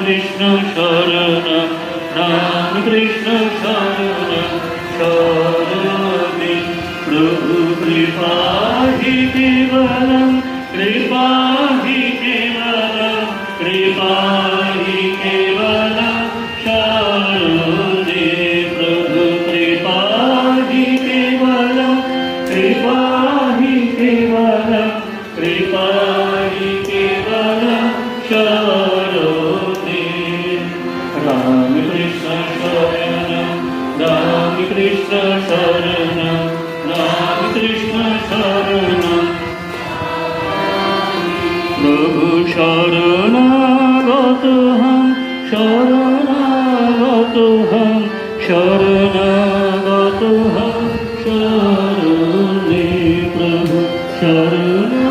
কৃষ্ণ শরণম রাম কৃষ্ণ শরণম শরণে প্রভু কৃপা হি কেবলম কৃপা হি কেবলম কৃপা হি কেবলম শরণে প্রভু কৃপা হি কেবলম কৃপা হি কেবলম কৃপা হি কেবলম শরণে রাম কৃষ্ণ শরণম রাম কৃষ্ণ শরণম রাম কৃষ্ণ শরণম প্রভু শরণাগত হম শরণাগত হম শরণাগত হম শরণে প্রভু শরণ